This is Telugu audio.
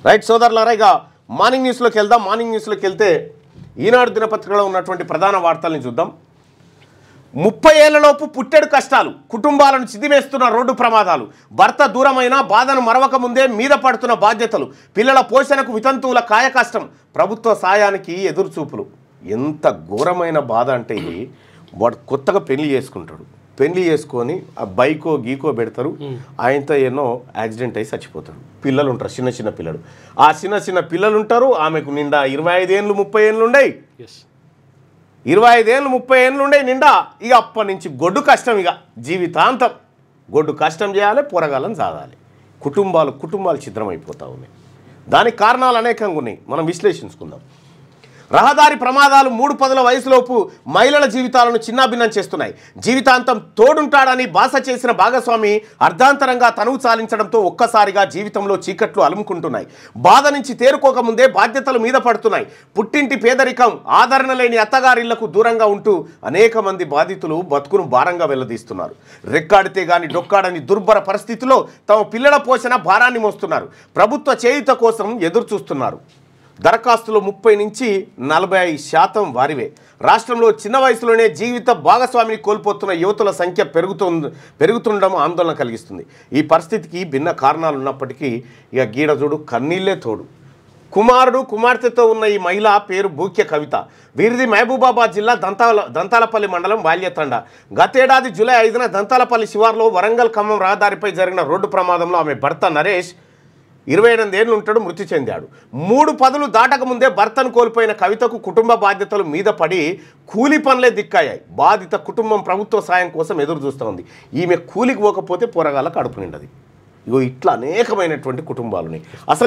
రైట్ సోదరులారా, ఇక మార్నింగ్ న్యూస్లోకి వెళ్దాం. మార్నింగ్ న్యూస్లోకి వెళ్తే ఈనాడు దినపత్రికలో ఉన్నటువంటి ప్రధాన వార్తల్ని చూద్దాం. 30 ఏళ్లలోపు పుట్టెడు కష్టాలు, కుటుంబాలను చిదిమేస్తున్న రోడ్డు ప్రమాదాలు, భర్త దూరమైన బాధను మరవక ముందే మీద పడుతున్న బాధ్యతలు, పిల్లల పోషణకు వితంతువుల కాయకష్టం, ప్రభుత్వ సాయానికి ఎదురుచూపులు. ఎంత ఘోరమైన బాధ అంటే ఇది. వాడు కొత్తగా పెళ్లి చేసుకుంటాడు, పెళ్లి చేసుకొని ఆ బైకో గీకో పెడతారు, ఆయనతో ఎన్నో యాక్సిడెంట్ అయ్యి చచ్చిపోతాడు. పిల్లలు ఉంటారు, చిన్న చిన్న పిల్లలు. ఆ చిన్న చిన్న పిల్లలు ఉంటారు. ఆమెకు నిండా 25 ఏళ్ళు 30 ఏళ్ళు ఉండయి, 25 ఏళ్ళు 30 ఏళ్ళు ఉండే నిండా. ఇక అప్పటి నుంచి గొడ్డు కష్టం, ఇక జీవితాంతం గొడ్డు కష్టం చేయాలి, పొరగాలని సాగాలి. కుటుంబాలు ఛిద్రమైపోతూ ఉన్నాయి. దానికి కారణాలు అనేకంగా ఉన్నాయి, మనం విశ్లేషించుకుందాం. రహదారి ప్రమాదాలు 3 వయసులోపు మహిళల జీవితాలను చిన్నాభిన్నం చేస్తున్నాయి. జీవితాంతం తోడుంటాడని బాస చేసిన భాగస్వామి అర్ధాంతరంగా తనువు చాలించడంతో ఒక్కసారిగా జీవితంలో చీకట్లు అలుముకుంటున్నాయి. బాధ నుంచి తేరుకోకముందే బాధ్యతలు మీద పడుతున్నాయి. పుట్టింటి పేదరికం, ఆదరణ లేని అత్తగారిళ్లకు దూరంగా ఉంటూ అనేక మంది బాధితులు బతుకును భారంగా వెల్లదీస్తున్నారు. రెక్కాడితే గాని డొక్కాడని దుర్భర పరిస్థితిలో తమ పిల్లల పోషణ భారాన్ని మోస్తున్నారు. ప్రభుత్వ చేయూత కోసం ఎదురు చూస్తున్నారు. దరఖాస్తులు 30 నుంచి 40% వారివే. రాష్ట్రంలో చిన్న వయసులోనే జీవిత భాగస్వామిని కోల్పోతున్న యువతుల సంఖ్య పెరుగుతుండడం ఆందోళన కలిగిస్తుంది. ఈ పరిస్థితికి భిన్న కారణాలు ఉన్నప్పటికీ ఇక గీడజోడు కన్నీళ్లే తోడు. కుమార్తెతో ఉన్న ఈ మహిళ పేరు బూక్య కవిత. వీరిది మహబూబాబాద్ జిల్లా దంతాలపల్లి మండలం వాల్యతండ. గతేడాది జూలై 5న దంతాలపల్లి శివార్లో వరంగల్ ఖమ్మం రహదారిపై జరిగిన రోడ్డు ప్రమాదంలో ఆమె భర్త నరేష్ 28 ఏళ్ళు ఉంటాడు, మృతి చెందాడు. 3 పదులు దాటకముందే భర్తను కోల్పోయిన కవితకు కుటుంబ బాధ్యతలు మీద పడి కూలి పనులే దిక్కాయాయి. బాధిత కుటుంబం ప్రభుత్వ సాయం కోసం ఎదురు చూస్తూ ఉంది. ఈమె కూలికి పోకపోతే పోరగాళ్ళ కడుపు నిండది. ఇగో ఇట్లా అనేకమైనటువంటి కుటుంబాలున్నాయి. అసలు